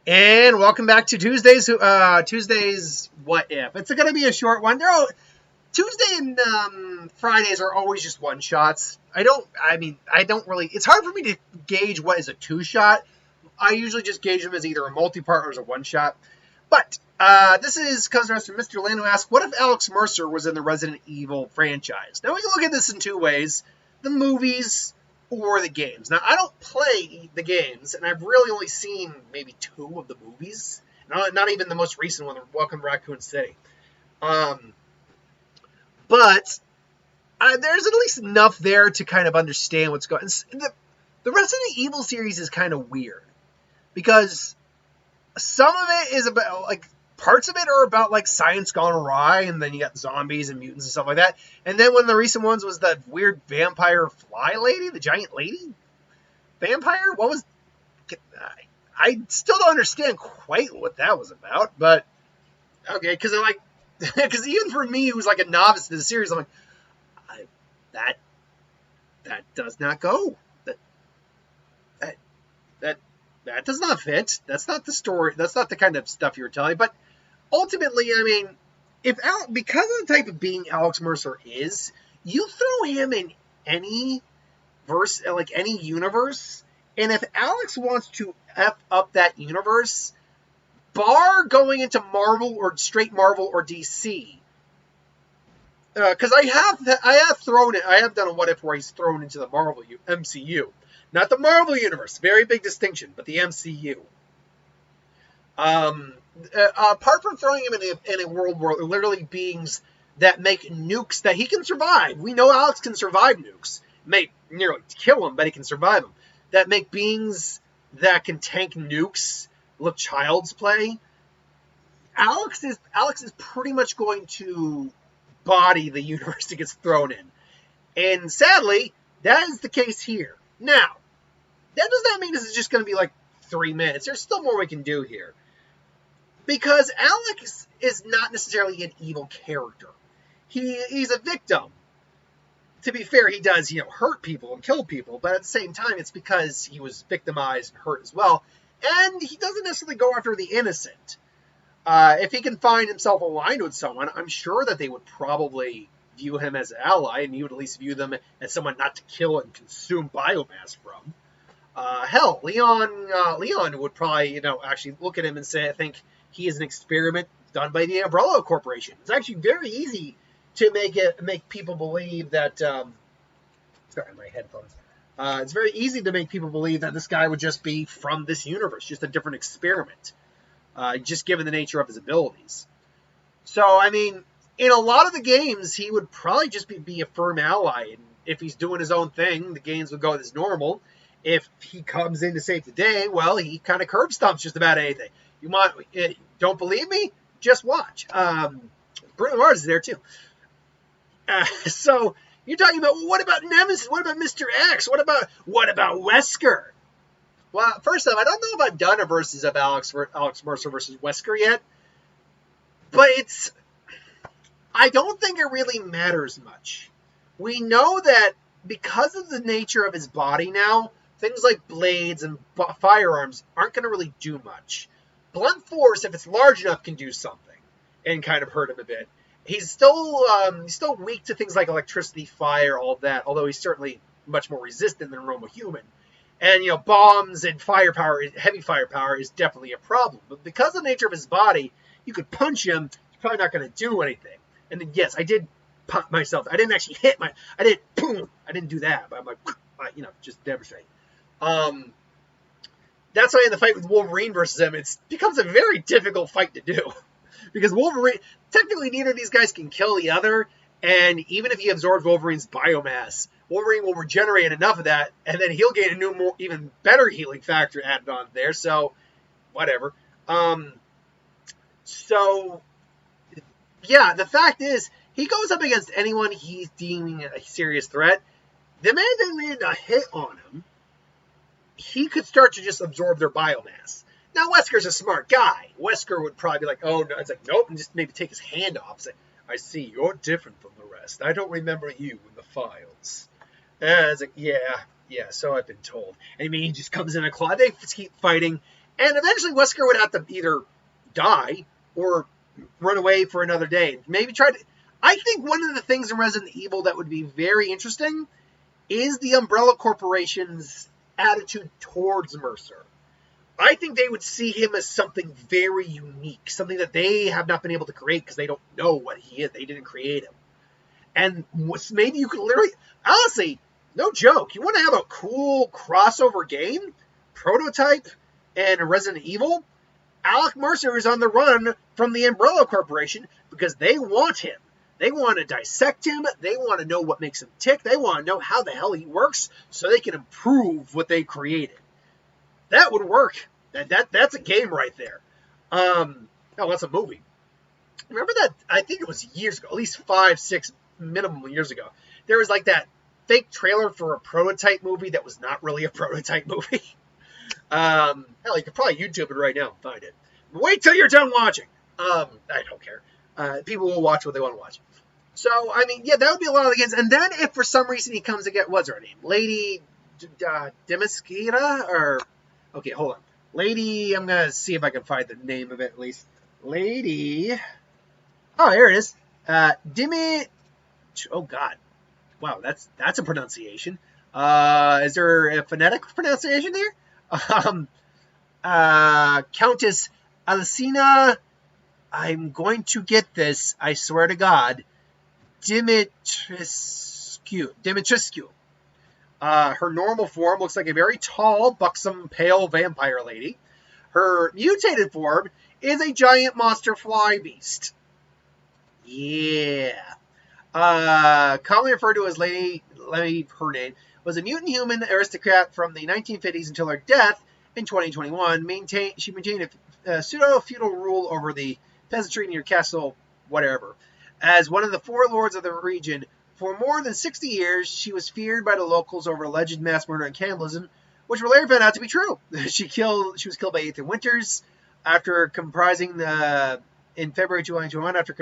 And welcome back to Tuesdays What If. It's going to be a short one. Tuesday and Fridays are always just one shots. I don't really, it's hard for me to gauge what is a two shot. I usually just gauge them as either a multi-part or as a one shot. But this comes to us from Mr. Lynn, who asks, what if Alex Mercer was in the Resident Evil franchise? Now we can look at this in two ways: the movies or the games. Now, I don't play the games, and I've really only seen maybe two of the movies. Not even the most recent one, Welcome to Raccoon City. But there's at least enough there to kind of understand what's going on. The Resident Evil series is kind of weird, because some of it is about, like, parts of it are about, like, science gone awry, and then you got zombies and mutants and stuff like that. And then one of the recent ones was that weird vampire fly lady, the giant lady vampire. What was... I still don't understand quite what that was about, but okay, because even for me, who's like a novice to the series, I'm like, that does not go. That does not fit. That's not the story. That's not the kind of stuff you were telling. But ultimately, I mean, because of the type of being Alex Mercer is, you throw him in any verse, like any universe, and if Alex wants to F up that universe, bar going into Marvel or straight Marvel or DC, because I have done a what if where he's thrown into the Marvel MCU. Not the Marvel Universe, very big distinction, but the MCU. Apart from throwing him in a world where literally beings that make nukes that he can survive. We know Alex can survive nukes. May nearly kill him, but he can survive them. That make beings that can tank nukes look child's play. Alex is pretty much going to body the universe that gets thrown in. And sadly, that is the case here. Now, that does not mean this is just going to be like 3 minutes. There's still more we can do here. Because Alex is not necessarily an evil character. He's a victim. To be fair, he does, hurt people and kill people, but at the same time, it's because he was victimized and hurt as well. And he doesn't necessarily go after the innocent. If he can find himself aligned with someone, I'm sure that they would probably view him as an ally, and he would at least view them as someone not to kill and consume biomass from. Hell, Leon would probably, actually look at him and say, I think he is an experiment done by the Umbrella Corporation. It's actually very easy to make people believe that, sorry, my headphones. It's very easy to make people believe that this guy would just be from this universe, just a different experiment, just given the nature of his abilities. So, I mean, in a lot of the games, he would probably just be a firm ally. And if he's doing his own thing, the games would go as normal. If he comes in to save the day, well, he kind of curb stomps just about anything. Don't believe me? Just watch. Bruno Mars is there too. So you're talking about, well, what about Nemesis? What about Mr. X? What about Wesker? Well, first off, I don't know if I've done a versus of Alex Mercer versus Wesker yet, but I don't think it really matters much. We know that because of the nature of his body now, things like blades and firearms aren't going to really do much. Blunt force, if it's large enough, can do something and kind of hurt him a bit. He's still weak to things like electricity, fire, all of that, although he's certainly much more resistant than a normal human. And, bombs and firepower, heavy firepower, is definitely a problem. But because of the nature of his body, you could punch him, he's probably not going to do anything. And then, yes, I did pump myself. I didn't actually hit boom. I didn't do that, but I'm like, just devastating. That's why in the fight with Wolverine versus him, it becomes a very difficult fight to do. Because Wolverine, technically neither of these guys can kill the other, and even if he absorbs Wolverine's biomass, Wolverine will regenerate enough of that, and then he'll gain a new, even better healing factor added on there, so whatever. So, yeah, the fact is, he goes up against anyone he's deeming a serious threat. The minute they land a hit on him, he could start to just absorb their biomass. Now, Wesker's a smart guy. Wesker would probably be like, oh, no. It's like, nope, and just maybe take his hand off. Say, I see, you're different from the rest. I don't remember you in the files. And it's like, yeah, so I've been told. And I mean, he just comes in a claw. They keep fighting, And eventually Wesker would have to either die or run away for another day. Maybe try to... I think one of the things in Resident Evil that would be very interesting is the Umbrella Corporation's attitude towards Mercer. I think they would see him as something very unique, something that they have not been able to create because they don't know what he is. They didn't create him. And maybe you could literally, honestly, no joke, you want to have a cool crossover game, Prototype and Resident Evil? Alec Mercer is on the run from the Umbrella Corporation because they want him. They want to dissect him. They want to know what makes him tick. They want to know how the hell he works so they can improve what they created. That would work. That's a game right there. No, that's a movie. Remember that? I think it was years ago, at least 5, 6 minimum years ago. There was like that fake trailer for a Prototype movie that was not really a Prototype movie. Hell, you could probably YouTube it right now and find it. Wait till you're done watching. I don't care. People will watch what they want to watch. So, I mean, yeah, that would be a lot of the games. And then if for some reason he comes to get, what's her name? Lady Demiskira? Or, okay, hold on. Lady, I'm going to see if I can find the name of it at least. Lady, oh, here it is. Oh, God. Wow, that's a pronunciation. Is there a phonetic pronunciation there? Countess Alicina, I'm going to get this, I swear to God. Dimitrescu. Her normal form looks like a very tall, buxom, pale vampire lady. Her mutated form is a giant monster fly beast. Yeah. Commonly referred to as Lady Hernane, was a mutant human aristocrat from the 1950s until her death in 2021. She maintained a pseudo-feudal rule over the peasantry near Castle whatever. As one of the 4 lords of the region, for more than 60 years, she was feared by the locals over alleged mass murder and cannibalism, which were later found out to be true. She was killed by Ethan Winters after in February 2021 after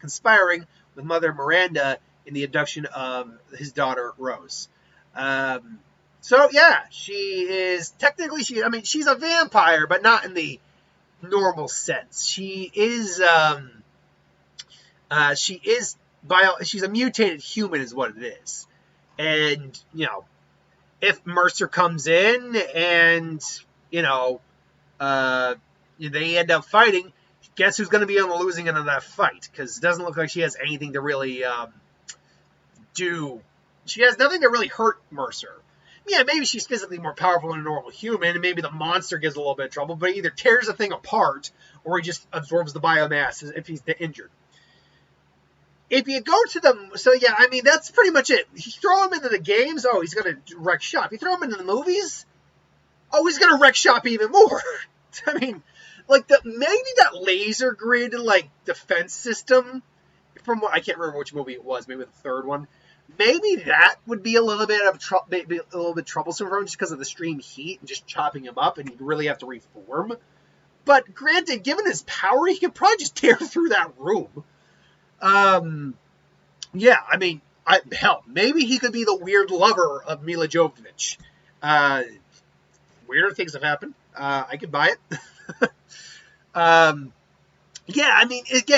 conspiring with Mother Miranda in the abduction of his daughter Rose. So yeah, she is technically she's a vampire, but not in the normal sense. She's a mutated human is what it is. And, if Mercer comes in and, they end up fighting, guess who's going to be on the losing end of that fight? Because it doesn't look like she has anything to really do. She has nothing to really hurt Mercer. Yeah, maybe she's physically more powerful than a normal human, and maybe the monster gives a little bit of trouble, but he either tears the thing apart, or he just absorbs the biomass if he's injured. If you go to that's pretty much it. You throw him into the games, oh, he's going to wreck shop. You throw him into the movies, oh, he's going to wreck shop even more. I mean, maybe that laser grid, defense system, from what, I can't remember which movie it was, maybe the third one, maybe that would be a little bit troublesome for him just because of the extreme heat and just chopping him up, and he'd really have to reform. But granted, given his power, he could probably just tear through that room. Maybe he could be the weird lover of Mila Jovovich. Weirder things have happened. I could buy it. Again,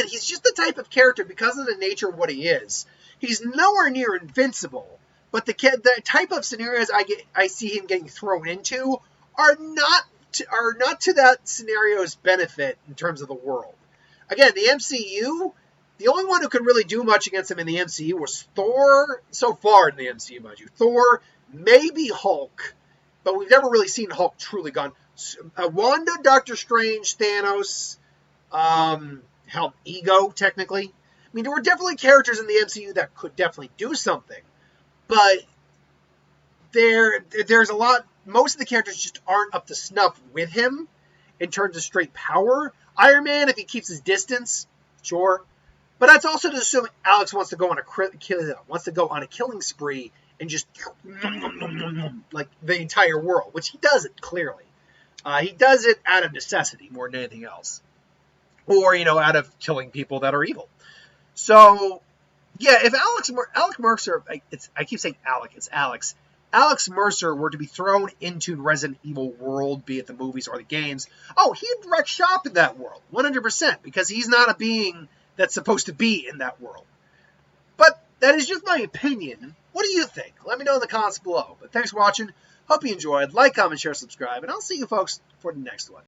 he's just the type of character, because of the nature of what he is. He's nowhere near invincible, but the type of scenarios I see him getting thrown into are not to that scenario's benefit in terms of the world. Again, the MCU, the only one who could really do much against him in the MCU was Thor, so far in the MCU, mind you. Thor, maybe Hulk, but we've never really seen Hulk truly gone. Wanda, Doctor Strange, Thanos, Ego, technically. I mean, there were definitely characters in the MCU that could definitely do something, but there's a lot, most of the characters just aren't up to snuff with him in terms of straight power. Iron Man, if he keeps his distance, sure. But that's also to assume Alex wants to go on a killing spree and just like the entire world, which he doesn't, clearly. He does it out of necessity more than anything else. Or, out of killing people that are evil. So, yeah, if Alex Mercer, I keep saying Alec, it's Alex. Alex Mercer were to be thrown into Resident Evil world, be it the movies or the games, oh, he'd wreck shop in that world, 100%, because he's not a being that's supposed to be in that world. But that is just my opinion. What do you think? Let me know in the comments below. But thanks for watching. Hope you enjoyed. Like, comment, share, subscribe, and I'll see you folks for the next one.